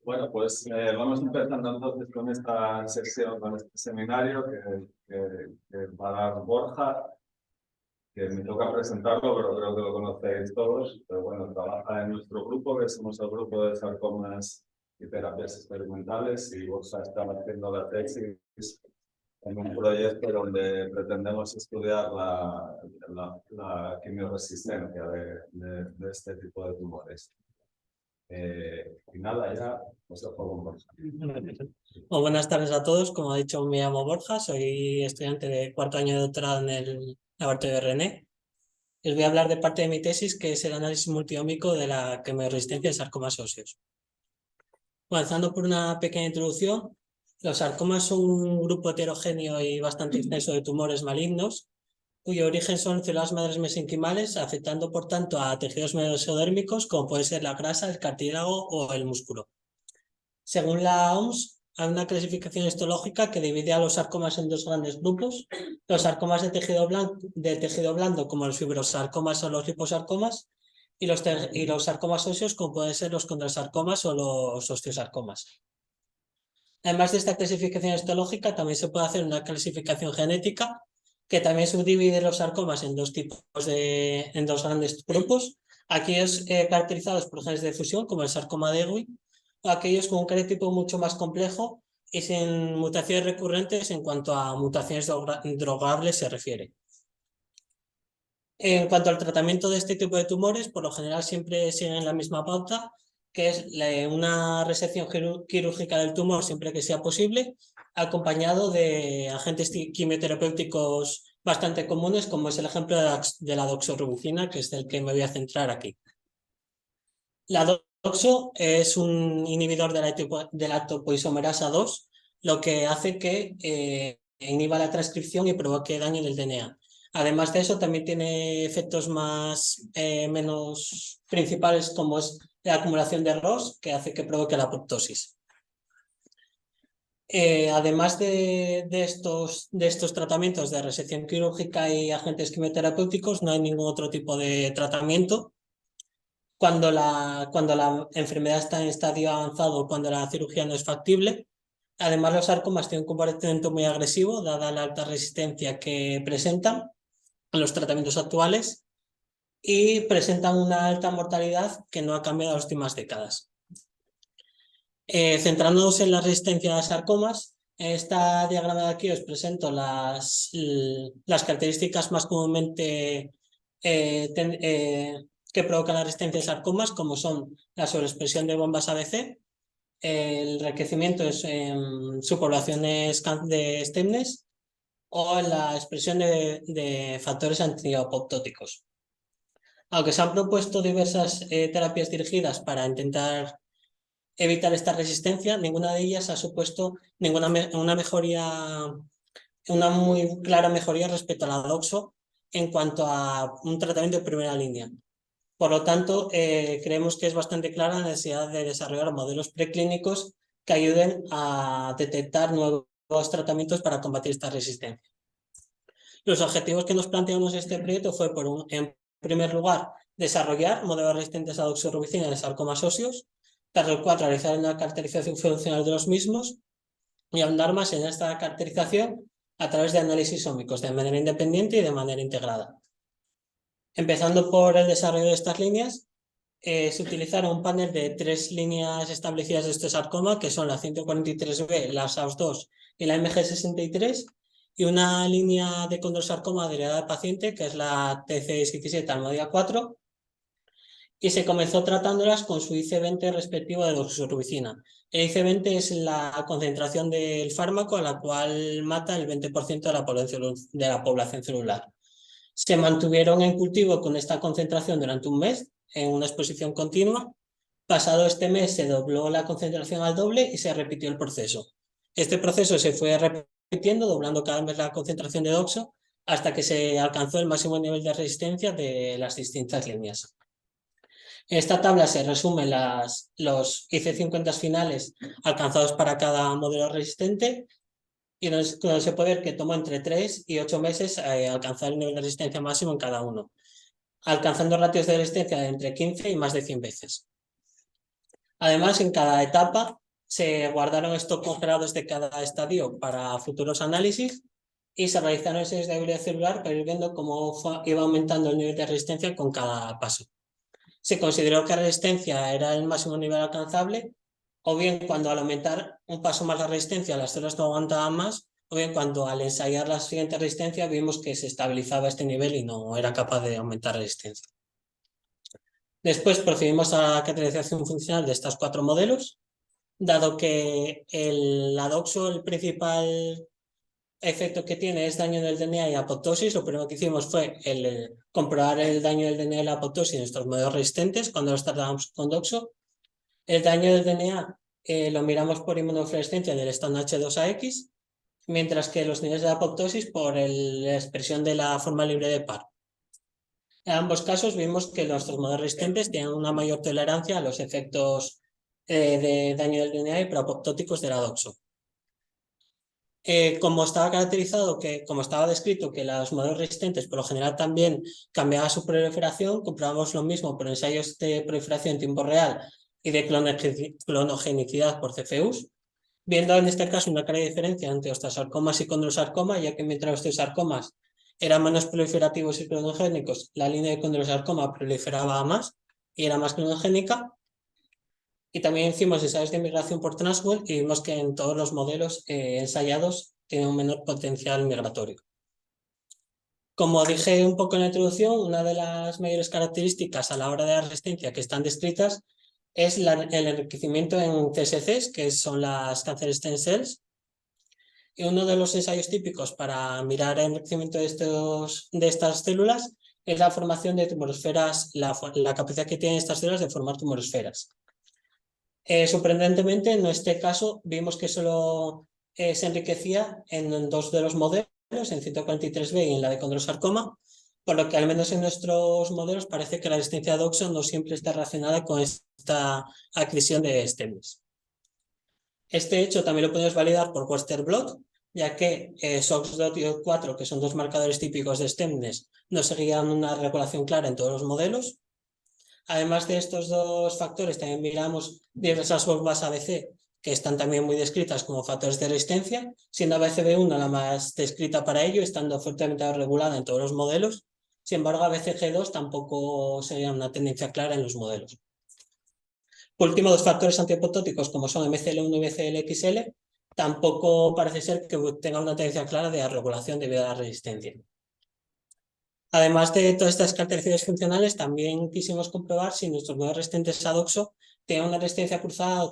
Bueno, pues vamos empezando entonces con esta sesión, con este seminario que va a dar Borja, que me toca presentarlo, pero creo que lo conocéis todos. Pero bueno, trabaja en nuestro grupo, que somos el grupo de sarcomas y terapias experimentales, y Borja está haciendo la tesis en un proyecto donde pretendemos estudiar la quimioresistencia de este tipo de tumores. Y nada, ya os dejo con Borja. Bueno, buenas tardes a todos. Como ha dicho, me llamo Borja, soy estudiante de cuarto año de doctorado en el laboratorio de René. Les voy a hablar de parte de mi tesis, que es el análisis multiómico de la quimioresistencia de sarcomas óseos. Comenzando por una pequeña introducción, los sarcomas son un grupo heterogéneo y bastante extenso de tumores malignos, cuyo origen son células madres mesenquimales, afectando por tanto a tejidos mesodérmicos como puede ser la grasa, el cartílago o el músculo. Según la OMS, hay una clasificación histológica que divide a los sarcomas en dos grandes grupos: los sarcomas de tejido blando, como los fibrosarcomas o los liposarcomas, y los sarcomas óseos, como pueden ser los condrosarcomas o los osteosarcomas. Además de esta clasificación histológica, también se puede hacer una clasificación genética que también subdivide los sarcomas en dos grandes grupos: aquellos caracterizados por genes de fusión, como el sarcoma de Ewing, o aquellos con un cariotipo mucho más complejo y sin mutaciones recurrentes en cuanto a mutaciones drogables se refiere. En cuanto al tratamiento de este tipo de tumores, por lo general siempre siguen la misma pauta, que es una resección quirúrgica del tumor siempre que sea posible, acompañado de agentes quimioterapéuticos bastante comunes, como es el ejemplo de la doxorubicina, que es el que me voy a centrar aquí. La doxo es un inhibidor de la topoisomerasa 2, lo que hace que inhiba la transcripción y provoque daño en el DNA. Además de eso, también tiene efectos menos principales, como es la acumulación de ROS, que hace que provoque la apoptosis. Además de estos tratamientos de resección quirúrgica y agentes quimioterapéuticos, no hay ningún otro tipo de tratamiento. Cuando la enfermedad está en estadio avanzado o cuando la cirugía no es factible. Además, los sarcomas tienen un comportamiento muy agresivo, dada la alta resistencia que presentan en los tratamientos actuales, y presentan una alta mortalidad que no ha cambiado en las últimas décadas. Centrándonos en la resistencia a sarcomas, en esta diagrama de aquí os presento las características más comúnmente que provocan la resistencia a sarcomas, como son la sobreexpresión de bombas ABC, el enriquecimiento en subpoblaciones de stemnes o la expresión de factores antiapoptóticos. Aunque se han propuesto diversas terapias dirigidas para intentar evitar esta resistencia, ninguna de ellas ha supuesto una muy clara mejoría respecto a la doxo en cuanto a un tratamiento de primera línea. Por lo tanto, creemos que es bastante clara la necesidad de desarrollar modelos preclínicos que ayuden a detectar nuevos tratamientos para combatir esta resistencia. Los objetivos que nos planteamos en este proyecto fue, en primer lugar, desarrollar modelos resistentes a doxorubicina de sarcomas óseos, tras lo cual realizar una caracterización funcional de los mismos y ahondar más en esta caracterización a través de análisis ómicos de manera independiente y de manera integrada. Empezando por el desarrollo de estas líneas, se utilizaron un panel de 3 líneas establecidas de este sarcoma, que son la 143B, la SAUS2 y la MG63, y una línea de condrosarcoma derivada del paciente, que es la TC17 Almodia 4, y se comenzó tratándolas con su IC20 respectivo de doxorubicina. El IC20 es la concentración del fármaco a la cual mata el 20% de la población celular. Se mantuvieron en cultivo con esta concentración durante un mes, en una exposición continua. Pasado este mes se dobló la concentración al doble y se repitió el proceso. Este proceso se fue repitiendo, doblando cada vez la concentración de doxo, hasta que se alcanzó el máximo nivel de resistencia de las distintas líneas. En esta tabla se resumen los IC50 finales alcanzados para cada modelo resistente, y donde se puede ver que tomó entre 3 y 8 meses alcanzar el nivel de resistencia máximo en cada uno, alcanzando ratios de resistencia de entre 15 y más de 100 veces. Además, en cada etapa se guardaron estos congelados de cada estadio para futuros análisis y se realizaron ensayos de habilidad celular para ir viendo cómo iba aumentando el nivel de resistencia con cada paso. Se consideró que la resistencia era el máximo nivel alcanzable, o bien cuando al aumentar un paso más la resistencia las células no aguantaban más, o bien cuando al ensayar la siguiente resistencia vimos que se estabilizaba este nivel y no era capaz de aumentar resistencia. Después procedimos a la caracterización funcional de estos 4 modelos, dado que el ADOXO, el principal efecto que tiene es daño del DNA y apoptosis. Lo primero que hicimos fue comprobar el daño del DNA y la apoptosis en nuestros modelos resistentes cuando los tratábamos con DOXO. El daño del DNA lo miramos por inmunofluorescencia del estado H2AX, mientras que los niveles de apoptosis por la expresión de la forma libre de par. En ambos casos vimos que nuestros modelos resistentes tienen una mayor tolerancia a los efectos de daño del DNA y proapoptóticos del ADOXO. Como estaba caracterizado, como estaba descrito que los modelos resistentes por lo general también cambiaban su proliferación, comprobamos lo mismo por ensayos de proliferación en tiempo real y de clonogenicidad por CFUs, viendo en este caso una clara diferencia entre osteosarcomas y condrosarcoma, ya que mientras los osteosarcomas eran menos proliferativos y clonogénicos, la línea de condrosarcoma proliferaba más y era más clonogénica. Y también hicimos ensayos de migración por Transwell y vimos que en todos los modelos ensayados tienen un menor potencial migratorio. Como dije un poco en la introducción, una de las mayores características a la hora de la resistencia que están descritas es el enriquecimiento en CSCs, que son las cancer stem cells. Y uno de los ensayos típicos para mirar el enriquecimiento de estas células es la formación de tumorosferas, la capacidad que tienen estas células de formar tumorosferas. Sorprendentemente, en este caso, vimos que solo se enriquecía en 2 de los modelos, en 143B y en la de condrosarcoma, por lo que al menos en nuestros modelos parece que la resistencia a DOXO no siempre está relacionada con esta adquisición de STEMs. Este hecho también lo podemos validar por Western blot, ya que SOX2 y OX4, que son 2 marcadores típicos de STEMness, no seguían una regulación clara en todos los modelos. Además de estos 2 factores, también miramos diversas bombas ABC, que están también muy descritas como factores de resistencia, siendo ABCB1 la más descrita para ello, estando fuertemente regulada en todos los modelos. Sin embargo, ABCG2 tampoco sería una tendencia clara en los modelos. Por último, 2 factores antiapoptóticos como son MCL1 y MCLXL, tampoco parece ser que tenga una tendencia clara de regulación debido a la resistencia. Además de todas estas características funcionales, también quisimos comprobar si nuestros modelos resistentes a DOXO tienen una resistencia cruzada a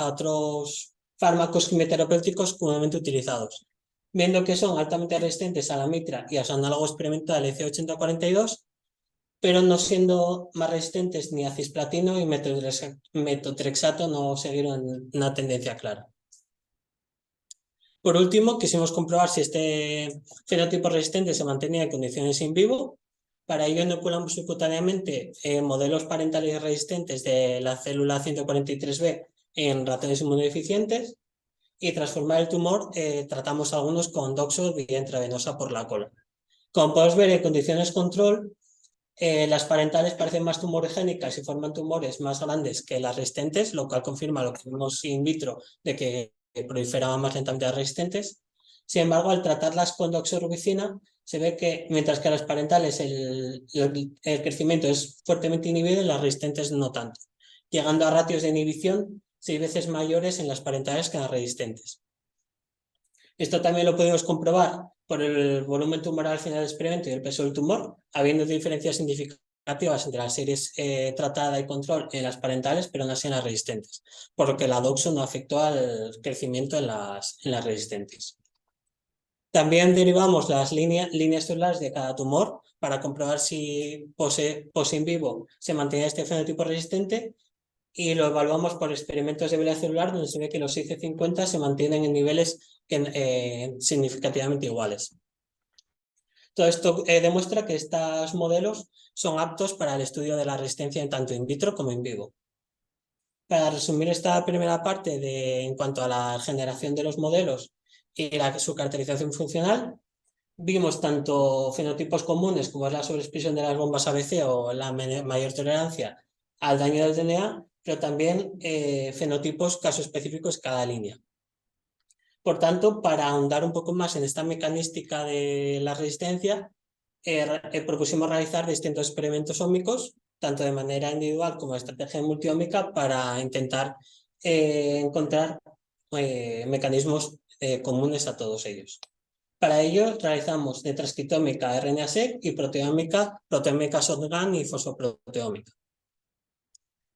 otros fármacos quimioterapéuticos comúnmente utilizados, viendo que son altamente resistentes a la mitra y a su análogo experimental EC8042, pero no siendo más resistentes ni a cisplatino y metotrexato no siguieron una tendencia clara. Por último, quisimos comprobar si este fenotipo resistente se mantenía en condiciones in vivo. Para ello inoculamos subcutáneamente modelos parentales resistentes de la célula 143B en ratones inmunodeficientes y tras formar el tumor tratamos algunos con DOXO vía intravenosa por la cola. Como podemos ver, en condiciones control, las parentales parecen más tumorigénicas y forman tumores más grandes que las resistentes, lo cual confirma lo que vimos in vitro de que proliferaban más lentamente las resistentes. Sin embargo, al tratarlas con doxorubicina, se ve que mientras que las parentales el crecimiento es fuertemente inhibido, en las resistentes no tanto, llegando a ratios de inhibición 6 veces mayores en las parentales que en las resistentes. Esto también lo podemos comprobar por el volumen tumoral al final del experimento y el peso del tumor, habiendo diferencias significativas entre las series tratada y control en las parentales, pero no así en las resistentes, por lo que la DOXO no afectó al crecimiento en las resistentes. También derivamos las líneas celulares de cada tumor para comprobar si in vivo se mantenía este fenotipo resistente y lo evaluamos por experimentos de vida celular donde se ve que los IC50 se mantienen en niveles significativamente iguales. Todo esto demuestra que estos modelos son aptos para el estudio de la resistencia tanto in vitro como in vivo. Para resumir esta primera parte en cuanto a la generación de los modelos y su caracterización funcional, vimos tanto fenotipos comunes como es la sobreexpresión de las bombas ABC o la mayor tolerancia al daño del DNA, pero también fenotipos caso-específicos de cada línea. Por tanto, para ahondar un poco más en esta mecanística de la resistencia, propusimos realizar distintos experimentos ómicos, tanto de manera individual como estrategia multiómica, para intentar encontrar mecanismos comunes a todos ellos. Para ello realizamos de transcriptómica RNA-seq y proteómica shotgun y fosfoproteómica.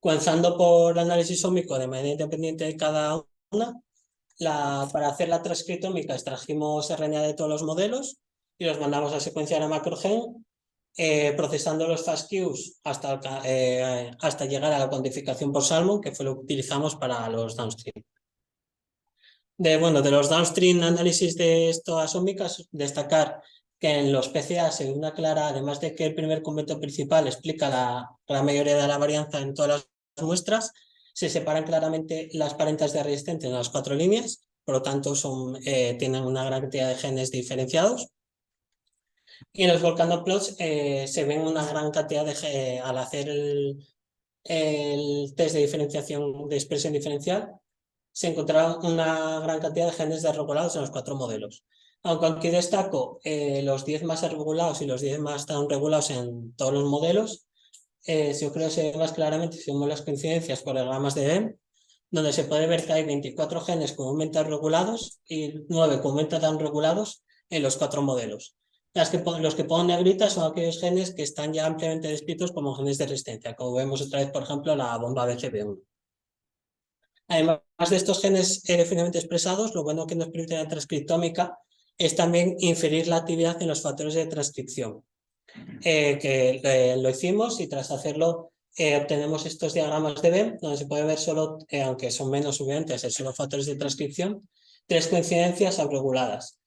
Comenzando por análisis ómico de manera independiente de cada una, para hacer la transcriptómica extrajimos RNA de todos los modelos y los mandamos a secuenciar a macrogen, procesando los FASTQs hasta llegar a la cuantificación por Salmon, que fue lo que utilizamos para los downstream. De los downstream análisis de estas ómicas, destacar que en los PCA se ve una clara, además de que el primer convento principal explica la mayoría de la varianza en todas las muestras, se separan claramente las parentas de resistentes en las 4 líneas, por lo tanto tienen una gran cantidad de genes diferenciados. Y en los volcanoplots se ven una gran cantidad de al hacer el test de diferenciación de expresión diferencial, se encontraron una gran cantidad de genes desregulados en los 4 modelos. Aunque aquí destaco los 10 más regulados y los 10 más tan regulados en todos los modelos, yo creo que se ve más claramente si vemos las coincidencias por diagramas de Venn, donde se puede ver que hay 24 genes comúnmente regulados y 9 comúnmente tan regulados en los 4 modelos. Los que ponen negritas son aquellos genes que están ya ampliamente descritos como genes de resistencia, como vemos otra vez, por ejemplo, la bomba BCB1. Además de estos genes finamente expresados, lo bueno que nos permite la transcriptómica es también inferir la actividad en los factores de transcripción, que lo hicimos y tras hacerlo obtenemos estos diagramas de Venn, donde se puede ver solo, aunque son menos obviamente, solo factores de transcripción, 3 coincidencias reguladas.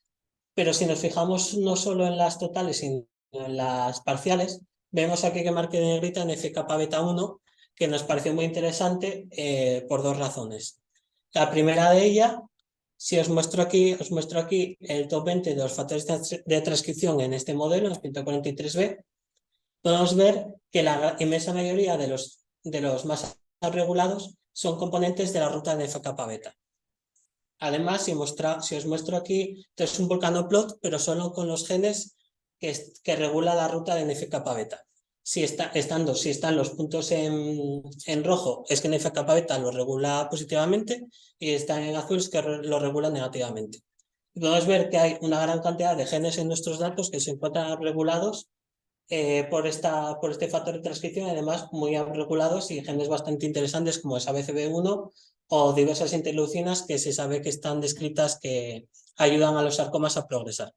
Pero si nos fijamos no solo en las totales, sino en las parciales, vemos aquí que marqué de negrita en FK beta 1, que nos pareció muy interesante por 2 razones. La primera de ellas, si os muestro aquí el top 20 de los factores de transcripción en este modelo, en 143B, podemos ver que la inmensa mayoría de los más regulados son componentes de la ruta de FK beta. Además, si os muestro aquí, esto es un volcanoplot, pero solo con los genes que regula la ruta de NF-kappa beta. Si están los puntos en rojo, es que NF-kappa beta lo regula positivamente, y están en azul, es que lo regula negativamente. Podemos ver que hay una gran cantidad de genes en nuestros datos que se encuentran regulados por este factor de transcripción, además muy regulados, y genes bastante interesantes como es ABCB1 o diversas interleucinas que se sabe que están descritas que ayudan a los sarcomas a progresar.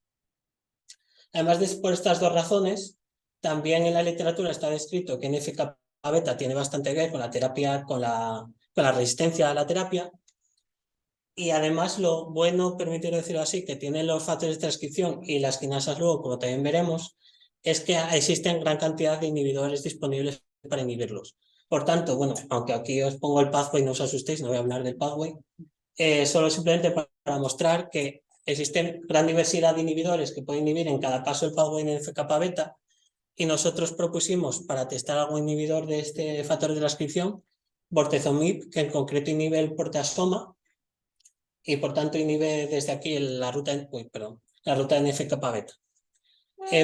Además por estas 2 razones, también en la literatura está descrito que NF-kappa beta tiene bastante que ver con la terapia, con la resistencia a la terapia. Y además lo bueno, permitiendo decirlo así, que tienen los factores de transcripción y las quinasas luego, como también veremos, es que existen gran cantidad de inhibidores disponibles para inhibirlos. Por tanto, aunque aquí os pongo el pathway, no os asustéis, no voy a hablar del pathway, solo simplemente para mostrar que existen gran diversidad de inhibidores que pueden inhibir en cada paso el pathway en NF-kappa beta, y nosotros propusimos para testar algún inhibidor de este factor de transcripción, bortezomib, que en concreto inhibe el proteasoma, y por tanto inhibe desde aquí la ruta de NF-kappa beta.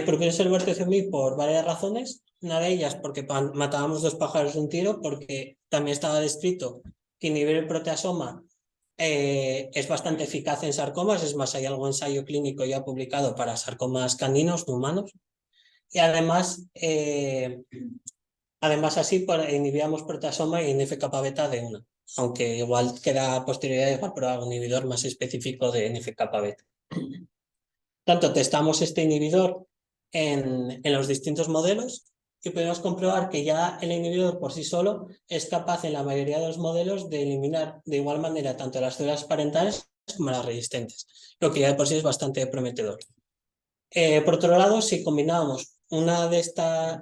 Propuse el bortezomib por varias razones. Una de ellas porque matábamos 2 pájaros de un tiro, porque también estaba descrito que inhibir el proteasoma es bastante eficaz en sarcomas. Es más, hay algún ensayo clínico ya publicado para sarcomas caninos, no humanos. Y además así inhibíamos proteasoma y NF-kappa beta de una, aunque igual queda posterior igual probar un inhibidor más específico de NF-kappa beta. Tanto testamos este inhibidor en los distintos modelos y podemos comprobar que ya el inhibidor por sí solo es capaz en la mayoría de los modelos de eliminar de igual manera tanto las células parentales como las resistentes, lo que ya de por sí es bastante prometedor. Por otro lado, si combinábamos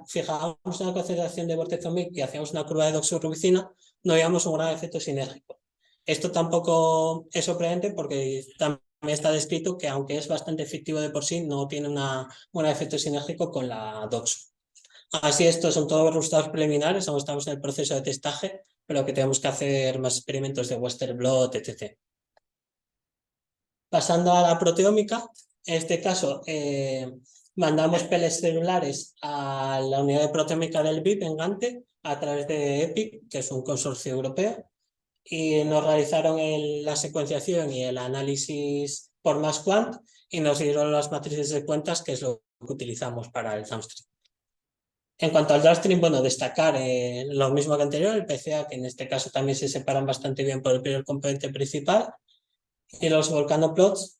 fijábamos una concentración de bortezomib y hacíamos una curva de doxorubicina, no veíamos un gran efecto sinérgico. Esto tampoco es sorprendente porque también está descrito que aunque es bastante efectivo de por sí, no tiene un buen efecto sinérgico con la doxo. Así, estos son todos los resultados preliminares, aún estamos en el proceso de testaje, pero que tenemos que hacer más experimentos de Western blot, etc. Pasando a la proteómica, en este caso mandamos peles celulares a la unidad de proteómica del BIP en Gante a través de EPIC, que es un consorcio europeo, y nos realizaron la secuenciación y el análisis por MassQuant y nos dieron las matrices de cuentas, que es lo que utilizamos para el downstream. En cuanto al downstream, bueno, destacar lo mismo que anterior, el PCA, que en este caso también se separan bastante bien por el primer componente principal, y los volcanoplots.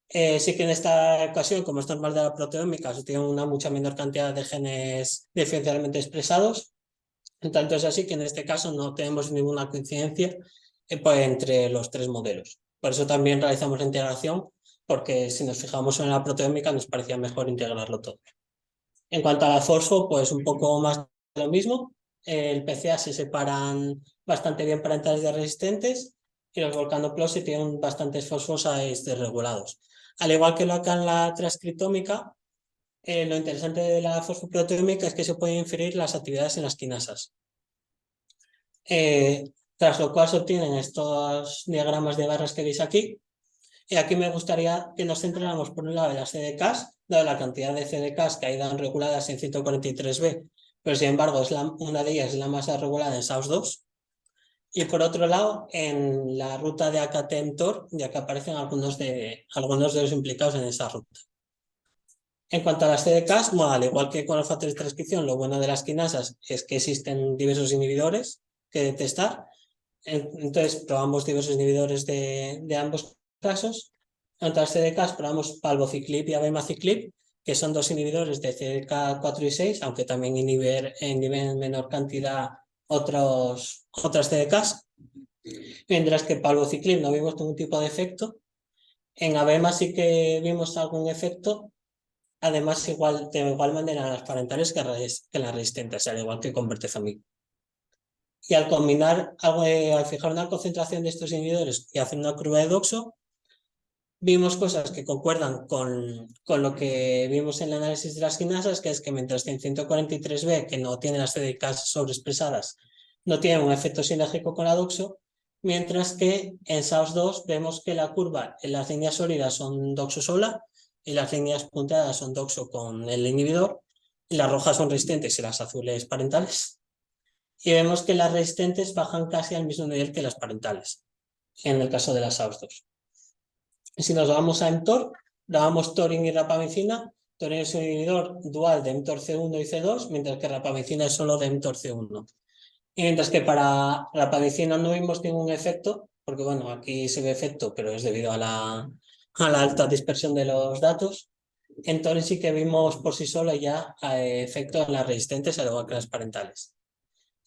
Sí que en esta ocasión, como es normal de la proteómica, se tiene una mucha menor cantidad de genes diferencialmente expresados. Tanto es así que en este caso no tenemos ninguna coincidencia pues, entre los tres modelos. Por eso también realizamos la integración, porque si nos fijamos en la proteómica nos parecía mejor integrarlo todo. En cuanto a la fosfo, pues un poco más de lo mismo. El PCA se separan bastante bien parentales de resistentes y los volcanoplots sí tienen bastantes fosfos desregulados. Al igual que lo acá en la transcriptómica, lo interesante de la fosfoproteómica es que se pueden inferir las actividades en las quinasas. Tras lo cual se obtienen estos diagramas de barras que veis aquí. Y aquí me gustaría que nos centráramos por un lado en las CDKs, dado la cantidad de CDKs que hay dan reguladas en 143B, pero sin embargo una de ellas es la más regulada en SAUS2. Y por otro lado, en la ruta de AKT-mTOR, ya que aparecen algunos de los implicados en esa ruta. En cuanto a las CDKs, bueno, al igual que con los factores de transcripción, lo bueno de las quinasas es que existen diversos inhibidores que detectar. Entonces, probamos diversos inhibidores de ambos casos. En otras CDKs probamos palbociclib y abemaciclib, que son dos inhibidores de CDK4 y 6, aunque también inhiben en menor cantidad otras CDKs. Mientras que palbociclib no vimos ningún tipo de efecto. En abema sí que vimos algún efecto. Además, de igual manera las parentales que las resistentes, al igual que con bertezomib. Y al combinar, al fijar una concentración de estos inhibidores y hacer una curva de Doxo, vimos cosas que concuerdan con lo que vimos en el análisis de las quinasas, que es que mientras que en 143B, que no tiene las CDKs sobreexpresadas, no tiene un efecto sinérgico con la Doxo, mientras que en SAUS2 vemos que la curva en las líneas sólidas son Doxo sola y las líneas punteadas son Doxo con el inhibidor, y las rojas son resistentes y las azules parentales. Y vemos que las resistentes bajan casi al mismo nivel que las parentales, en el caso de las SAUS2. Si nos vamos a mTOR, damos Torin y rapamicina. Torin es un inhibidor dual de mTOR C1 y C2, mientras que rapamicina es solo de mTOR C1. Y mientras que para rapamicina no vimos ningún efecto, porque bueno, aquí se ve efecto, pero es debido a la alta dispersión de los datos. En Torin sí que vimos por sí sola ya efecto en las resistentes, al igual que las parentales.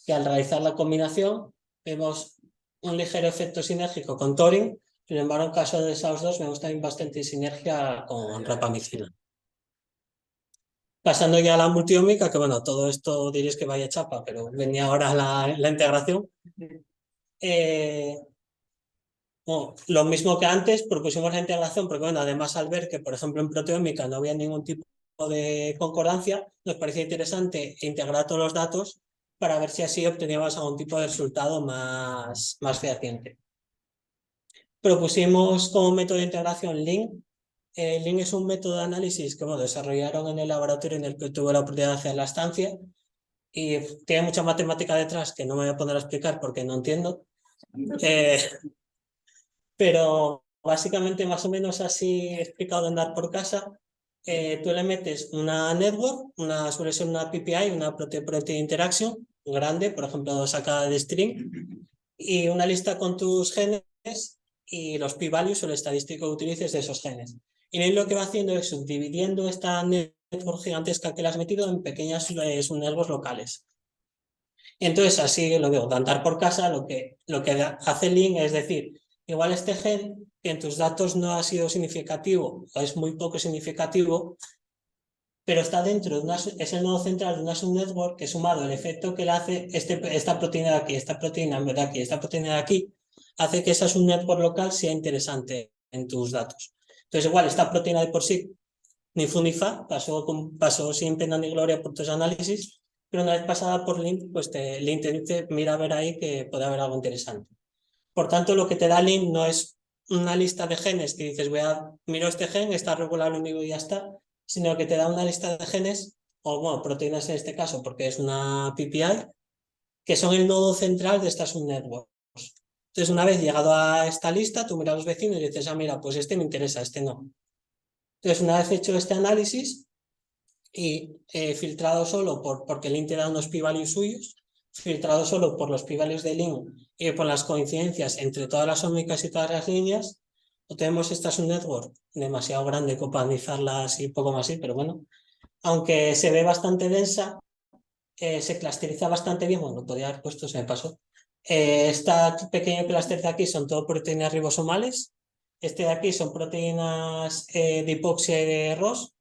Y al realizar la combinación vemos un ligero efecto sinérgico con Torin, sin embargo en caso de SAUS2 vemos también bastante sinergia con rapamicina. Pasando ya a la multiómica, que bueno, todo esto diréis que vaya chapa, pero venía ahora la integración. Bueno, lo mismo que antes, propusimos la integración, porque bueno, además al ver que por ejemplo en proteómica no había ningún tipo de concordancia, nos parecía interesante integrar todos los datos para ver si así obteníamos algún tipo de resultado más fehaciente. Propusimos como método de integración Link. Link es un método de análisis que desarrollaron en el laboratorio en el que tuve la oportunidad de hacer la estancia y tiene mucha matemática detrás que no me voy a poner a explicar porque no entiendo. Pero básicamente más o menos así explicado de andar por casa. Tú le metes una network, suele ser una PPI, una Protein-Protein Interaction grande, por ejemplo sacada de string, y una lista con tus genes y los p-values o el estadístico que utilices de esos genes. Y ahí lo que va haciendo es subdividiendo esta network gigantesca que le has metido en pequeñas subnetworks locales. Y entonces así lo digo, de andar por casa, lo que hace Link es decir, igual este gen que en tus datos no ha sido significativo o es muy poco significativo, pero está dentro de es el nodo central de una subnetwork que sumado el efecto que le hace esta proteína de aquí, esta proteína de aquí, esta proteína de aquí, hace que esa subnetwork local sea interesante en tus datos. Entonces igual esta proteína de por sí, ni fu ni fa, pasó sin pena ni gloria por tus análisis, pero una vez pasada por lint, pues lint te dice, mira a ver ahí que puede haber algo interesante. Por tanto, lo que te da lint no es una lista de genes que dices, miro este gen, está regulado único y ya está, sino que te da una lista de genes, o bueno, proteínas en este caso, porque es una PPI, que son el nodo central de estas subnetworks. Entonces, una vez llegado a esta lista, tú miras a los vecinos y dices, mira, pues este me interesa, este no. Entonces, una vez hecho este análisis y filtrado solo porque lint te da unos p-values suyos, filtrado solo por los p-values de lint y por las coincidencias entre todas las ómicas y todas las líneas, tenemos esta subnetwork demasiado grande para analizarla así, poco más así, pero bueno, aunque se ve bastante densa, se clusteriza bastante bien, bueno, lo podría haber puesto, se me pasó. Este pequeño clúster de aquí son todo proteínas ribosomales, este de aquí son proteínas de hipoxia y de ROS,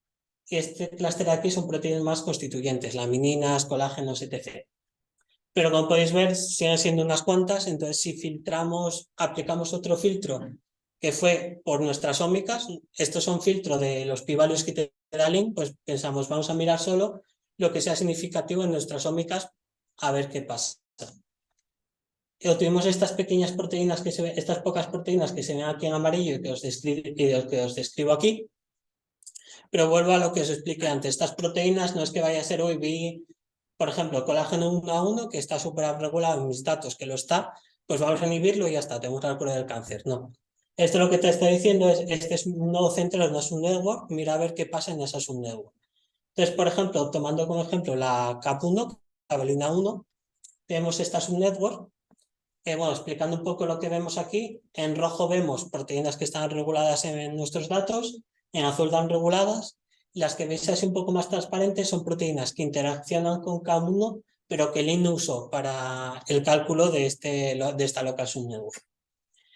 y este clúster de aquí son proteínas más constituyentes, lamininas, colágenos, etc. Pero como podéis ver, siguen siendo unas cuantas, entonces si filtramos, aplicamos otro filtro que fue por nuestras ómicas, estos son filtros de los p-values que te da link, pues pensamos, vamos a mirar solo lo que sea significativo en nuestras ómicas, a ver qué pasa. Y obtuvimos estas pequeñas proteínas que se ven, estas pocas proteínas que se ven aquí en amarillo y que os describo aquí. Pero vuelvo a lo que os expliqué antes. Estas proteínas no es que vaya a ser hoy, por ejemplo, colágeno 1 a 1, que está súper regulado en mis datos, que lo está, pues vamos a inhibirlo y ya está, tenemos la cura del cáncer. No. Esto lo que te está diciendo es, este es un nodo central, no es un network, mira a ver qué pasa en esa subnetwork. Entonces, por ejemplo, tomando como ejemplo la CAP1, Cabelina 1, tenemos esta subnetwork. Bueno, explicando un poco lo que vemos aquí, en rojo vemos proteínas que están reguladas en nuestros datos, en azul están reguladas, las que veis así un poco más transparentes son proteínas que interaccionan con K1, pero que lint no usó para el cálculo de esta local subnetwork.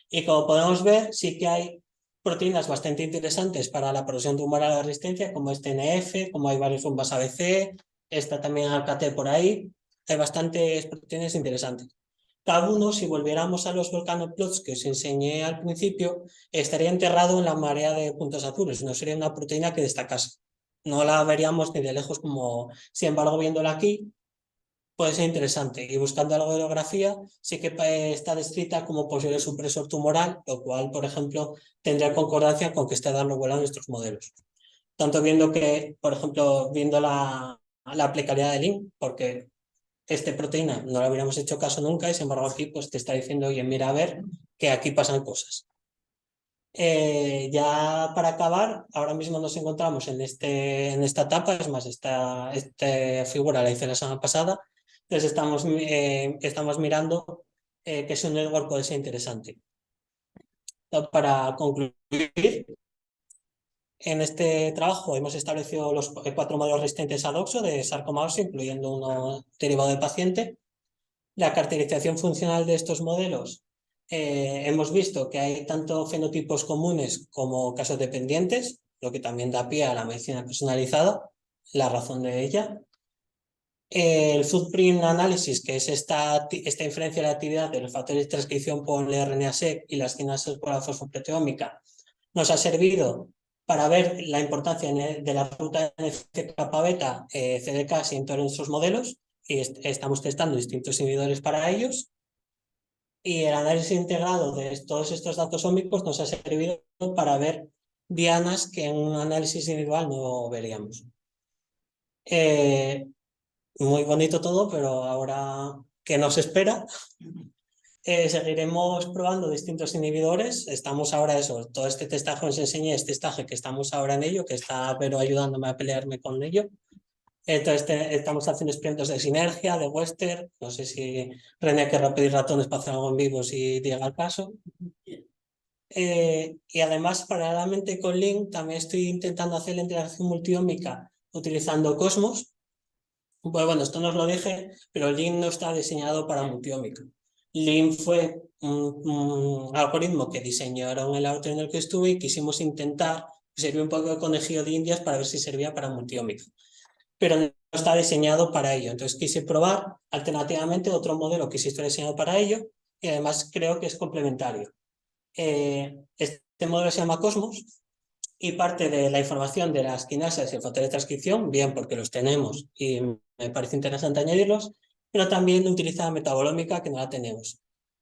Y como podemos ver, sí que hay proteínas bastante interesantes para la producción tumoral a la resistencia, como este NF, como hay varios bombas ABC, está también AKT por ahí, hay bastantes proteínas interesantes. Cada uno, si volviéramos a los volcanoplots que os enseñé al principio, estaría enterrado en la marea de puntos azules, no sería una proteína que destacase. No la veríamos ni de lejos como, sin embargo, viéndola aquí, puede ser interesante. Y buscando algo de holografía, sí que está descrita como posible supresor tumoral, lo cual, por ejemplo, tendría concordancia con que esté dando vuelo a nuestros modelos. Tanto viendo que, por ejemplo, viendo la aplicabilidad de link, porque esta proteína no le habríamos hecho caso nunca y sin embargo aquí pues te está diciendo, oye, mira a ver que aquí pasan cosas. Ya para acabar, ahora mismo nos encontramos en esta etapa, es más, esta figura la hice la semana pasada, entonces estamos mirando que es un network puede ser interesante. Para concluir, en este trabajo hemos establecido los 4 modelos resistentes a doxo de sarcoma óseo, incluyendo uno derivado de paciente. La caracterización funcional de estos modelos, hemos visto que hay tanto fenotipos comunes como casos dependientes, lo que también da pie a la medicina personalizada, la razón de ella. El footprint analysis, que es esta inferencia de la actividad de los factores de transcripción por el RNA-seq y las quinases por la fosfoproteómica, nos ha servido para ver la importancia de la ruta NF-kappa-beta, CDK en todos nuestros modelos, y estamos testando distintos inhibidores para ellos. Y el análisis integrado de todos estos datos ómicos nos ha servido para ver dianas que en un análisis individual no veríamos. Muy bonito todo, pero ahora, ¿qué nos espera? Seguiremos probando distintos inhibidores. Estamos ahora todo este testaje os enseñé, este testaje que estamos ahora en ello, que está pero ayudándome a pelearme con ello. Entonces estamos haciendo experimentos de sinergia, de Western. No sé si René querrá pedir ratones para hacer algo en vivo si llega el caso. Y además, paralelamente con Link, también estoy intentando hacer la interacción multiómica utilizando Cosmos. Pues bueno, esto no os lo dije, pero Link no está diseñado para multiómica. Link fue un algoritmo que diseñaron en el laboratorio en el que estuve y quisimos intentar, servir un poco de conejillo de indias para ver si servía para multiómica. Pero no está diseñado para ello. Entonces quise probar alternativamente otro modelo que sí está diseñado para ello y además creo que es complementario. Este modelo se llama Cosmos y parte de la información de las quinasas y el factor de transcripción, bien porque los tenemos y me parece interesante añadirlos, pero también utiliza metabolómica que no la tenemos.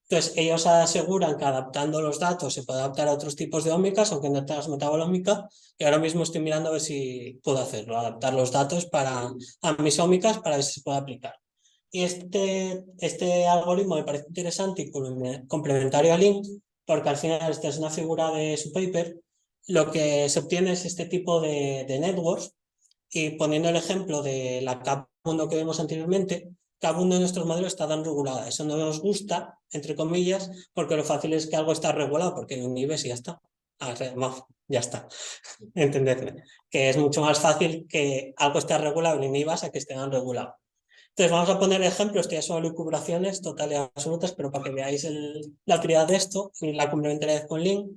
Entonces, ellos aseguran que adaptando los datos se puede adaptar a otros tipos de ómicas, aunque no tengas metabolómica, y ahora mismo estoy mirando a ver si puedo hacerlo, adaptar los datos a mis ómicas para ver si se puede aplicar. Y este algoritmo me parece interesante y complementario a Link, porque al final esta es una figura de su paper. Lo que se obtiene es este tipo de networks, y poniendo el ejemplo de la capa 1 que vimos anteriormente, cada uno de nuestros modelos está tan regulada. Eso no nos gusta, entre comillas, porque lo fácil es que algo está regulado, porque lo inhibes y ya está. Ya está, entendedme. Que es mucho más fácil que algo esté regulado y lo inhibas a que esté regulado. Entonces vamos a poner ejemplos, que ya son lucubraciones totales y absolutas, pero para que veáis la utilidad de esto y la complementariedad con Link,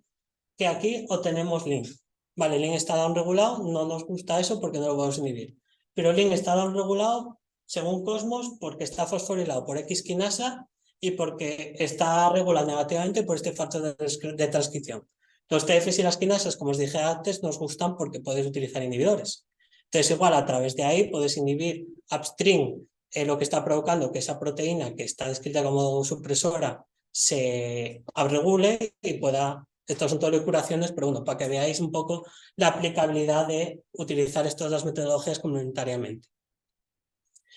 que aquí obtenemos Link. Vale, Link está down regulado, no nos gusta eso porque no lo podemos inhibir. Pero Link está down regulado según Cosmos porque está fosforilado por X quinasa y porque está regulado negativamente por este factor de transcripción. Los TFs y las quinasas, como os dije antes, nos gustan porque podéis utilizar inhibidores. Entonces, igual a través de ahí puedes inhibir upstream lo que está provocando que esa proteína que está descrita como supresora se abregule y pueda. Estas son todas curaciones, pero bueno, para que veáis un poco la aplicabilidad de utilizar estas dos metodologías complementariamente.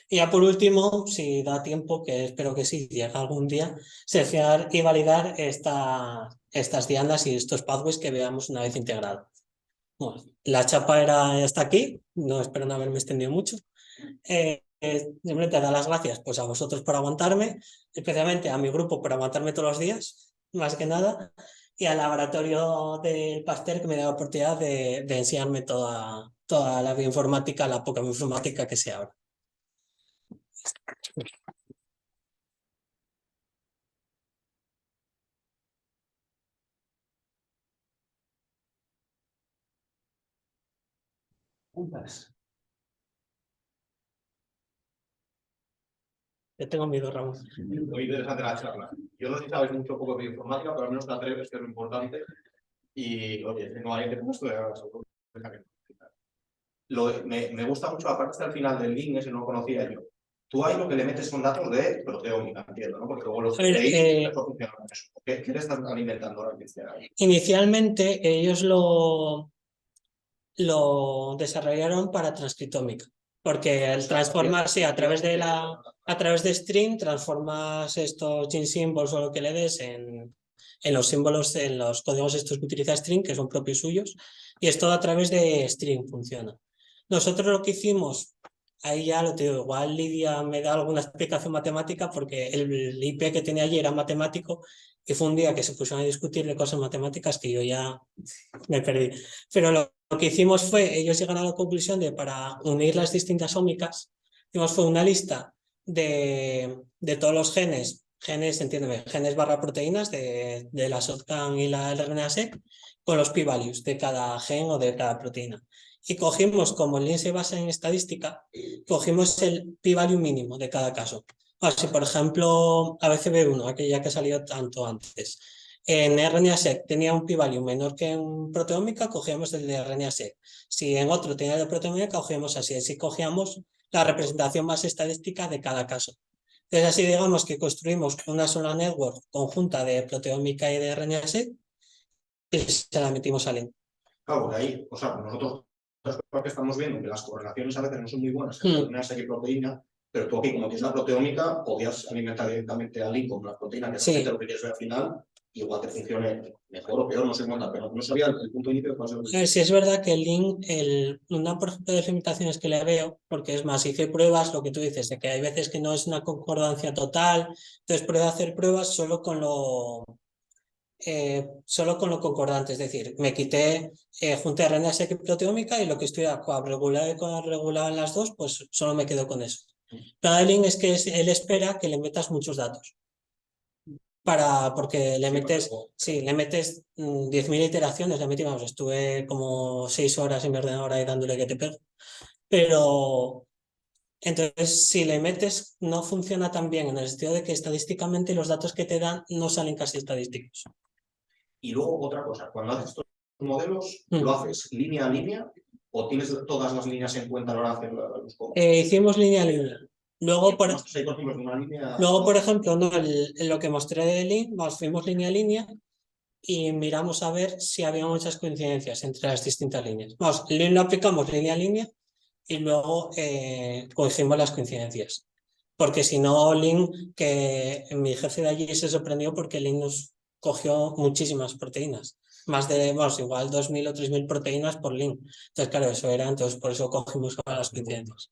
Y ya por último, si da tiempo, que espero que sí, llega algún día, seleccionar y validar estas dianas y estos pathways que veamos una vez integrados. Bueno, la chapa era hasta aquí, no espero no haberme extendido mucho. Simplemente dar las gracias pues, a vosotros por aguantarme, especialmente a mi grupo por aguantarme todos los días, más que nada, y al laboratorio del Pasteur que me da la oportunidad de enseñarme toda la bioinformática, la poca bioinformática que sé ahora. Yo tengo miedo, Ramón. Muy interesante la charla. Yo no sé si sabes mucho o poco de informática, pero al menos te atreves, que es lo importante. Y, oye, tengo a alguien que no estudia me gusta mucho la parte hasta el final del link, ese no lo conocía yo. Tú ahí lo que le metes son datos de proteómica, entiendo, ¿no? Porque luego los eso funciona con eso. ¿Qué le estás alimentando ahora? Inicialmente ellos lo desarrollaron para transcriptómica, porque al transformarse a través de string transformas estos gene symbols o lo que le des en los símbolos, en los códigos estos que utiliza string, que son propios suyos, y es todo a través de string funciona. Nosotros lo que hicimos, ahí ya lo digo, igual Lidia me da alguna explicación matemática porque el IP que tenía allí era matemático y fue un día que se pusieron a discutirle cosas matemáticas que yo ya me perdí. Pero lo que hicimos fue, ellos llegaron a la conclusión de para unir las distintas ómicas, hicimos fue una lista de todos los entiéndeme, genes barra proteínas de la SOTCAN y la RNA-seq con los p-values de cada gen o de cada proteína. Y cogimos, como el link se basa en estadística, cogimos el p-value mínimo de cada caso. Así, por ejemplo, ABCB1, aquella que salió tanto antes, en RNA-seq tenía un p-value menor que en proteómica, cogíamos el de RNA-seq. Si en otro tenía el de proteómica, cogíamos así. Así cogíamos la representación más estadística de cada caso. Entonces, así digamos que construimos una sola network conjunta de proteómica y de RNA-seq y se la metimos al link. Claro, de ahí, o sea, nosotros que estamos viendo que las correlaciones a veces no son muy buenas entre RNA-seq y proteína, pero tú aquí, como tienes la proteómica, podías alimentar directamente al link con la proteína, que es lo que quieres ver al final, igual que funcione mejor o peor, no sé cuánto, pero no sabía el punto de inicio de cuál es el... Sí, es verdad que el link, una por ejemplo de las limitaciones que le veo, porque es más, hice pruebas, lo que tú dices, de que hay veces que no es una concordancia total, entonces pruebo a hacer pruebas solo con lo concordante, es decir, me quité, junté RNA-seq y proteómica y lo que estuviera coagulado y coagulado en las dos, pues solo me quedo con eso. Pero el link es que él espera que le metas muchos datos. Porque le metes, le metes 10.000 iteraciones, le metimos, estuve como 6 horas en mi ordenador ahí dándole que te pego, pero entonces si le metes no funciona tan bien en el sentido de que estadísticamente los datos que te dan no salen casi estadísticos. Y luego otra cosa, cuando haces modelos, ¿lo haces línea a línea o tienes todas las líneas en cuenta a la hora de hacer los cómputos? Hicimos línea a línea. Luego, por ejemplo, no, lo que mostré de Lean, fuimos línea a línea y miramos a ver si había muchas coincidencias entre las distintas líneas. Lean lo aplicamos línea a línea y luego cogimos las coincidencias. Porque si no, Lean, que mi jefe de allí se sorprendió porque Lean nos cogió muchísimas proteínas. Más de, igual 2.000 o 3.000 proteínas por Lean. Entonces, claro, eso era, entonces por eso cogimos las coincidencias.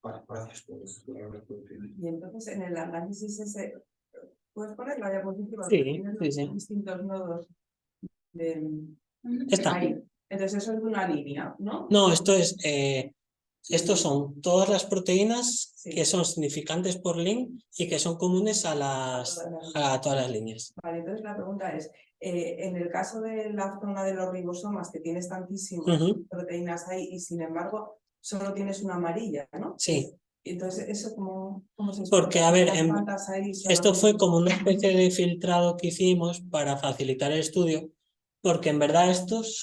Vale, gracias. Y entonces en el análisis ese, ¿puedes poner la diapositiva? Sí. Distintos nodos de... Está. Ahí. Entonces eso es de una línea, ¿no? No, estos son todas las proteínas que son significantes por Lean y que son comunes a todas las líneas. Vale, entonces la pregunta es, en el caso de la zona de los ribosomas, que tienes tantísimas proteínas ahí y sin embargo solo tienes una amarilla, ¿no? Sí. Entonces, ¿eso cómo se explica? Porque, a ver, esto fue como una especie de filtrado que hicimos para facilitar el estudio, porque en verdad estos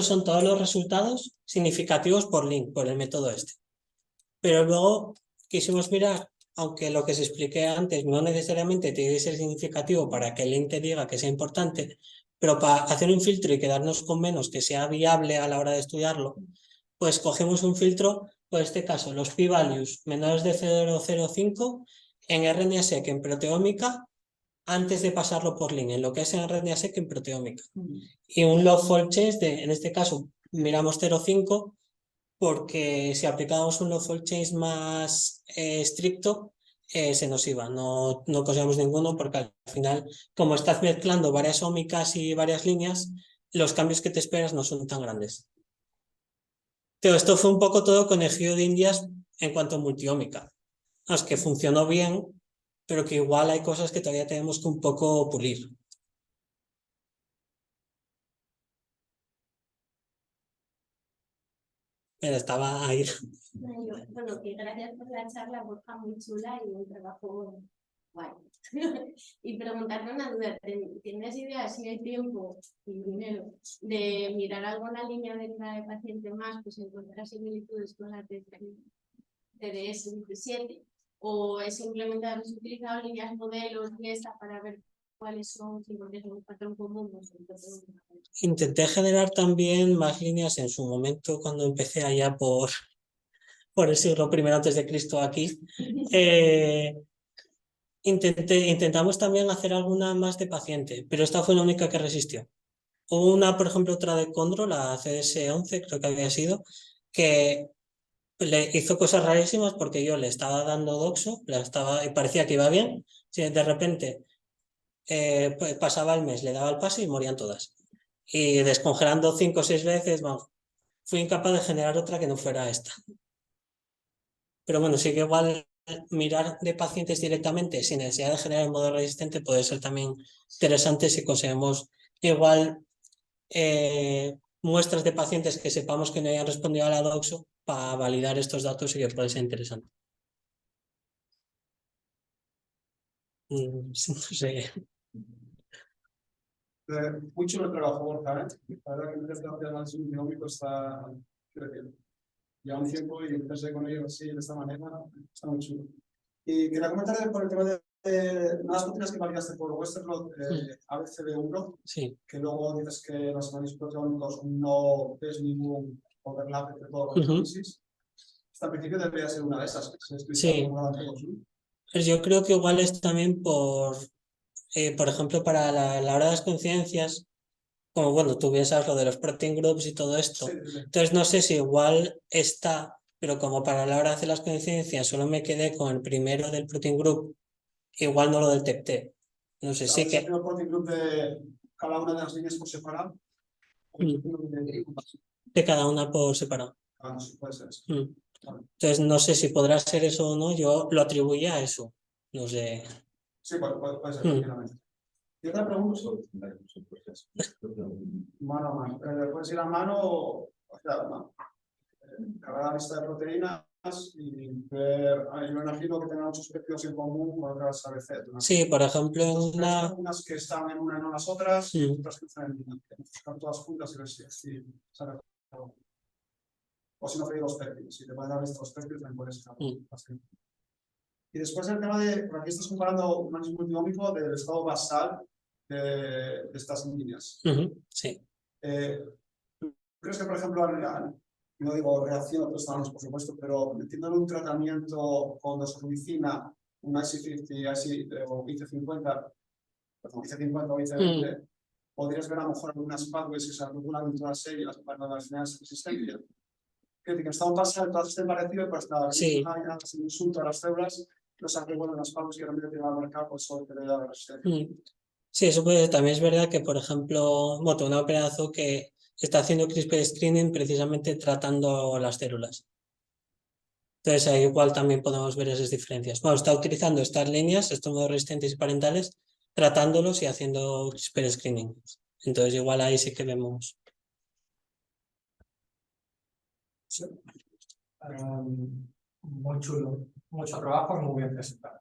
son todos los resultados significativos por Lean, por el método este. Pero luego quisimos mirar, aunque lo que os expliqué antes no necesariamente tiene que ser significativo para que Lean te diga que sea importante, pero para hacer un filtro y quedarnos con menos que sea viable a la hora de estudiarlo, pues cogemos un filtro, por este caso, los p-values menores de 0,05 en RNA-seq en proteómica antes de pasarlo por Lean, en lo que es en RNA-seq en proteómica. Y un log-fold change en este caso, miramos 0,5 porque si aplicábamos un log-fold change más estricto, se nos iba, no conseguimos ninguno porque al final, como estás mezclando varias ómicas y varias líneas, los cambios que te esperas no son tan grandes. Pero esto fue un poco todo conejillo de indias en cuanto a multiómica. Es que funcionó bien, pero que igual hay cosas que todavía tenemos que un poco pulir. Pero estaba ahí. Bueno, que gracias por la charla, Borja, muy chula y un trabajo guay. Y preguntarme una duda, ¿tienes idea si hay tiempo y dinero de mirar alguna línea de cada paciente más, pues encontrar similitudes con las de TDS-17? ¿O es simplemente habéis utilizado líneas modelos y esta para ver cuáles son, si es un patrón común? Intenté generar también más líneas en su momento cuando empecé allá por el siglo I a.C. aquí. Intentamos también hacer alguna más de paciente, pero esta fue la única que resistió. Hubo una, por ejemplo, otra de Condro, la CS11, creo que había sido, que le hizo cosas rarísimas porque yo le estaba dando doxo, y parecía que iba bien, de repente pasaba el mes, le daba el pase y morían todas. Y descongelando 5 o 6 veces, fui incapaz de generar otra que no fuera esta. Pero bueno, sí que igual mirar de pacientes directamente sin necesidad de generar un modelo resistente puede ser también interesante si conseguimos igual muestras de pacientes que sepamos que no hayan respondido a la doxo para validar estos datos y que puede ser interesante. No sé. Muy chulo el trabajo, Borja, ¿eh? La verdad que el análisis biológico está creciendo. Lleva un tiempo y empecé con ellos así, de esta manera, está muy chulo. Y quería comentar por el tema de unas proteínas que validaste por Westerblot, ABCB1, Sí. que luego dices que los análisis proteómicos no ves ningún overlap entre todos los análisis. Hasta el principio debería ser una de esas. Sí. Pues yo creo que igual es también por ejemplo, para la hora de las coincidencias, como bueno, tú bien sabes lo de los protein groups y todo esto, entonces no sé si igual está, pero como para la hora de hacer las coincidencias solo me quedé con el primero del protein group, igual no lo detecté. No sé, sí que... ¿El protein group de cada una de las líneas por separado? De cada una por separado. No sé, puede ser eso. Entonces no sé si podrá ser eso o no, yo lo atribuía a eso, no sé. Sí, puede ser, tranquilamente. Y otra pregunta, mano a mano. Puedes ir a mano o sea, mano. Cargar la lista de proteína y ver, yo me imagino que tengan muchos espectros en común con otras ABC, ¿no? Sí, por ejemplo, unas que están en una y no las otras, y otras que están están todas juntas y ver si sale. O si no freír los perfiles, si te pueden dar estos perfiles también puedes hacer. Y después el tema de, por aquí estás comparando un análisis multinómico del estado basal de estas líneas. Sí. ¿Tú crees que, por ejemplo, no digo reacción a otros estados, por supuesto, pero metiéndole un tratamiento con doxorubicina, un IC50 o IC50, perdón, IC50 o IC20, podrías ver a lo mejor algunas pathways que se articulan en todas ellas para las líneas de resistencia? Que en estado basal todas estén parecidas, pero hasta sin insulto a las células, los arreglos en las pathways que realmente te van a marcar por eso que le da la resistencia. Sí, eso puede, también es verdad que, por ejemplo, una operación que está haciendo CRISPR screening precisamente tratando las células. Entonces ahí igual también podemos ver esas diferencias. Bueno, está utilizando estas líneas, estos modos resistentes y parentales, tratándolos y haciendo CRISPR screening. Entonces igual ahí sí que vemos. Sí. Muy chulo, mucho trabajo y muy bien presentado.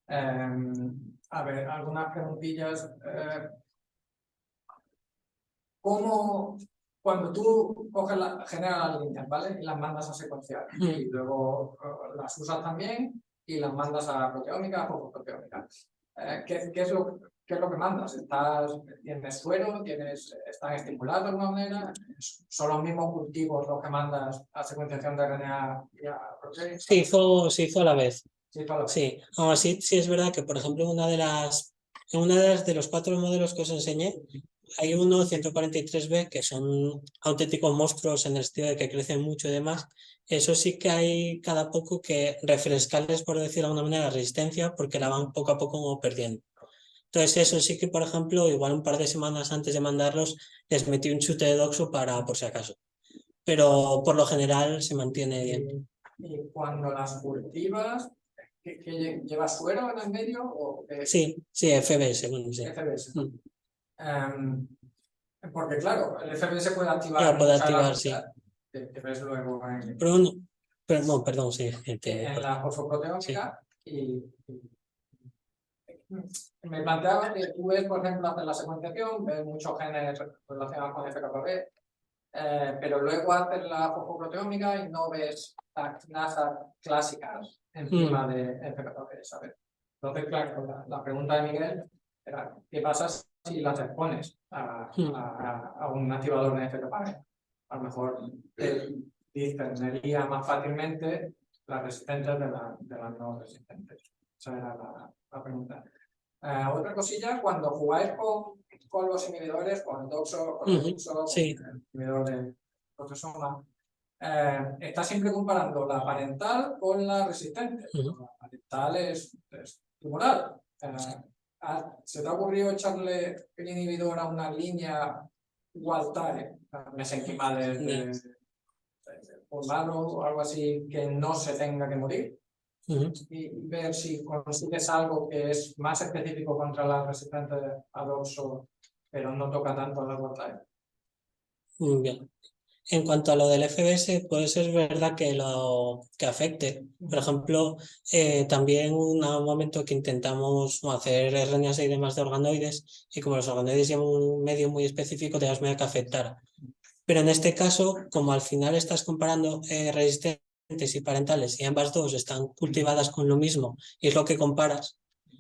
A ver, algunas preguntillas. ¿Cómo, cuando tú coges generas las líneas, ¿vale? Y las mandas a secuenciar y luego las usas también y las mandas a proteómica, a proteómica. ¿Qué es lo que mandas? ¿Tienes suero? ¿Están estimulados de alguna manera? ¿Son los mismos cultivos los que mandas a secuenciación de RNA y a proteínas? Se hizo a la vez. Sí, aún así sí es verdad que, por ejemplo, en una de los 4 modelos que os enseñé, hay uno 143B que son auténticos monstruos en el sentido de que crecen mucho y demás. Eso sí que hay cada poco que refrescarles, por decirlo de alguna manera, la resistencia porque la van poco a poco perdiendo. Entonces eso sí que, por ejemplo, igual un par de semanas antes de mandarlos, les metí un chute de doxo por si acaso. Pero por lo general se mantiene bien. ¿Y cuando las cultivas, ¿qué lleva suero en el medio? ¿O sí, FBS. Bueno, sí. FBS. Porque claro, el FBS puede activar. Claro, puede activar, sí. Que ves luego en, perdón, sí. En la fosfoproteómica y me planteaba que tú ves, por ejemplo, hacer la secuenciación, ves muchos genes relacionados con FKB, pero luego haces la fosfoproteómica y no ves las kinasas clásicas encima de FKB, ¿sabes? Entonces, claro, la pregunta de Miguel era, ¿qué pasa si las expones a un activador de FKB? A lo mejor discerniría más fácilmente las resistentes de las no resistentes. Esa era la pregunta. Otra cosilla, cuando jugáis con los inhibidores, con el doxo, con el doxo, con el inhibidor de proteasoma, está siempre comparando la parental con la resistente. La parental es tumoral. ¿Se te ha ocurrido echarle el inhibidor a una línea Waltare, mesenquimales de poblado o algo así que no se tenga que morir? Y ver si consigues algo que es más específico contra la resistente a doxo, pero no toca tanto a la Waltare. Muy bien. En cuanto a lo del FBS, puede ser verdad que afecte. Por ejemplo, también un momento que intentamos hacer RNAs y demás de organoides, y como los organoides llevan un medio muy específico, te das medio que afectar. Pero en este caso, como al final estás comparando resistentes y parentales, y ambas dos están cultivadas con lo mismo, y es lo que comparas,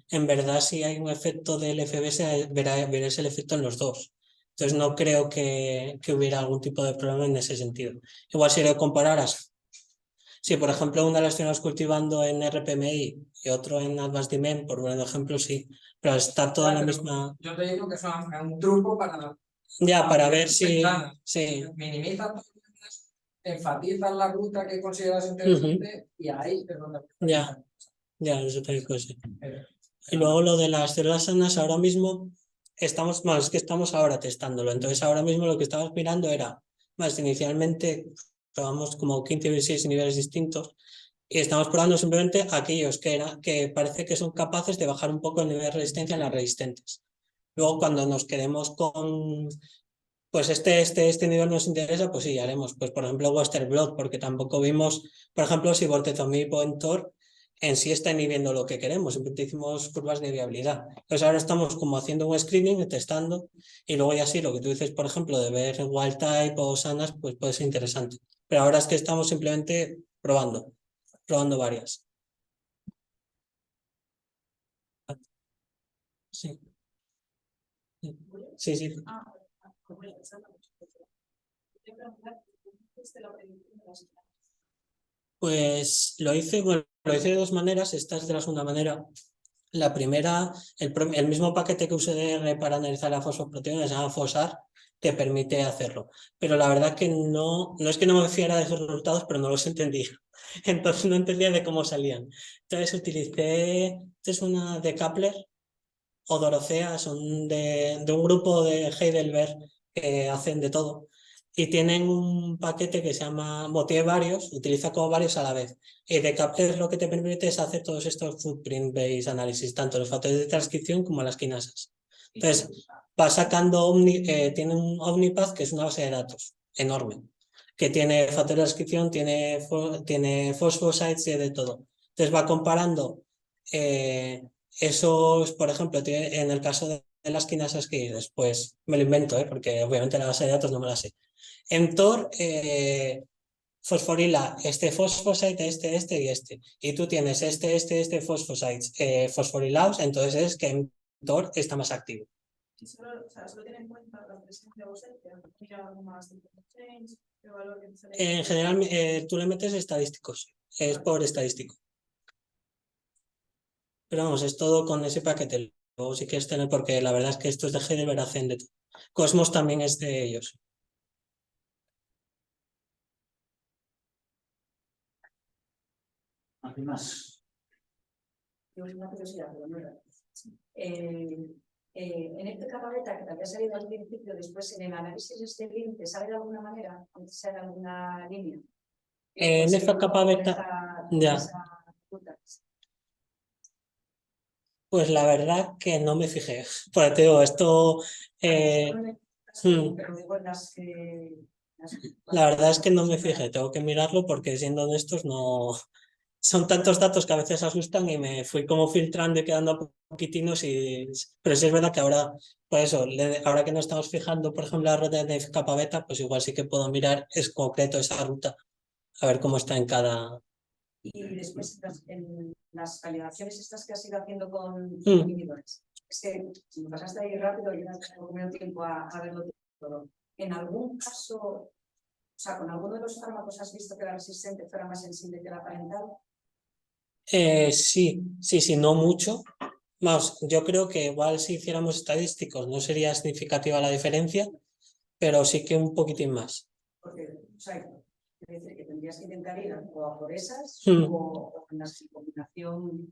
en verdad si hay un efecto del FBS, verás el efecto en los dos. Entonces no creo que hubiera algún tipo de problema en ese sentido. Igual si lo compararas, si por ejemplo una la estuvimos cultivando en RPMI y otro en Advanced DMEM, por un ejemplo, sí, pero está toda la misma... Yo te digo que es un truco para... Ya, para ver si... Sí. Minimizas problemas, enfatizas la ruta que consideras interesante y ahí es donde... Ya, eso también puede ser. Y luego lo de las células sanas, ahora mismo estamos ahora testándolo. Entonces ahora mismo lo que estamos mirando era, más inicialmente probamos como 15 o 16 niveles distintos y estamos probando simplemente aquellos que parece que son capaces de bajar un poco el nivel de resistencia en las resistentes. Luego cuando nos quedemos con pues este nivel nos interesa, pues sí, haremos, pues por ejemplo Western Blot, porque tampoco vimos, por ejemplo, si bortezomib o Entor en sí está inhibiendo lo que queremos, simplemente hicimos curvas de viabilidad. Entonces ahora estamos como haciendo un screening, testando, y luego ya sí, lo que tú dices, por ejemplo, de ver wild type o sanas, pues puede ser interesante. Pero ahora es que estamos simplemente probando varias. Sí. Sí, sí. Pues lo hice de dos maneras, esta es de la segunda manera. La primera, el mismo paquete que usé para analizar la fosfoproteína, se llama FOSAR, te permite hacerlo. Pero la verdad que no es que no me fiara de esos resultados, pero no los entendía. Entonces no entendía de cómo salían. Entonces utilicé, esta es una de Kapler o Dorothea, son de un grupo de Heidelberg que hacen de todo. Y tienen un paquete que se llama, tiene varios, utiliza como varios a la vez. Y de Kapler lo que te permite es hacer todos estos footprint-based análisis, tanto los factores de transcripción como las quinasas. Entonces, va sacando, tiene un OmniPath que es una base de datos enorme, que tiene factores de transcripción, tiene fosfosites y de todo. Entonces va comparando esos, por ejemplo, en el caso de las quinasas que dices, pues me lo invento, porque obviamente la base de datos no me la sé. En Tor, fosforila fosfosite, y este. Y tú tienes este fosfosites fosforilados, entonces es que en Tor está más activo. Y solo tiene en cuenta la presencia de ausente, mira algo más de change, qué valor que te En general, tú le metes estadísticos, es por estadístico. Pero vamos, es todo con ese paquete. Luego sí quieres tener, porque la verdad es que estos de Heidelberg hacen de todo. Cosmos también es de ellos. ¿Alguien más? Una curiosidad, pero no era. En este capa beta que te había salido al principio, después en el análisis de este link, ¿te sale de alguna manera? ¿O te sale alguna línea? En esta capa beta, ya. Pues la verdad que no me fijé. Pues te digo, esto... La verdad es que no me fijé, tengo que mirarlo porque siendo honestos no... Son tantos datos que a veces asustan y me fui como filtrando y quedando a poquitinos pero sí es verdad que ahora, pues eso, ahora que nos estamos fijando, por ejemplo, la ruta de capa beta, pues igual sí que puedo mirar es concreto esa ruta, a ver cómo está en cada... Y después en las calibraciones estas que has ido haciendo con inhibidores. Es que si me pasaste ahí rápido y no tengo medio tiempo a verlo todo. En algún caso, o sea, con alguno de los fármacos has visto que la resistente fuera más sensible que la parental. Sí, no mucho. Vamos, yo creo que igual si hiciéramos estadísticos no sería significativa la diferencia, pero sí que un poquitín más. Porque, o sea, quiere decir que tendrías que intentar ir o a por esas o en la combinación,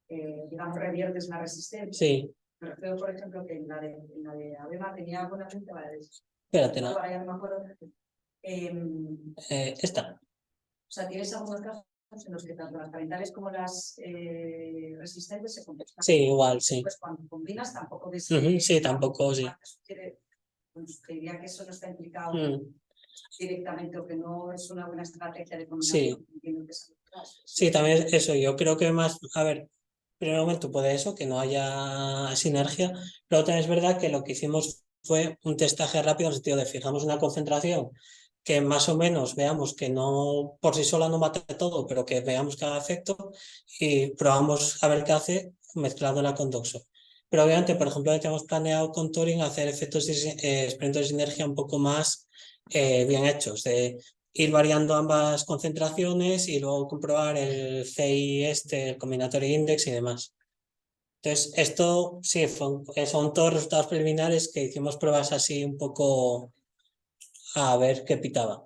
digamos, reviertes la resistencia. Sí. Pero creo, por ejemplo, que en la de Abema tenía alguna gente para eso. Espérate, no. Ahora ya no me acuerdo. Esta. O sea, tienes algunos casos en los que tanto las parentales como las resistentes se combinan. Sí, igual, sí. Pues cuando combinas tampoco ves sí, tampoco, sí. Pues diría que eso no está implicado directamente o que no es una buena estrategia de combinación. Sí, también eso, yo creo que más, a ver, primero momento puede eso, que no haya sinergia, pero también es verdad que lo que hicimos fue un testaje rápido en el sentido de fijamos una concentración que más o menos veamos que no por sí sola no mata todo, pero que veamos que haga efecto y probamos a ver qué hace mezclándola con Doxo. Pero obviamente, por ejemplo, tenemos planeado con Turing hacer efectos experimentos de sinergia un poco más bien hechos, de ir variando ambas concentraciones y luego comprobar el CI, el Combinatory Index y demás. Entonces, esto sí, son todos resultados preliminares que hicimos pruebas así un poco a ver qué pitaba.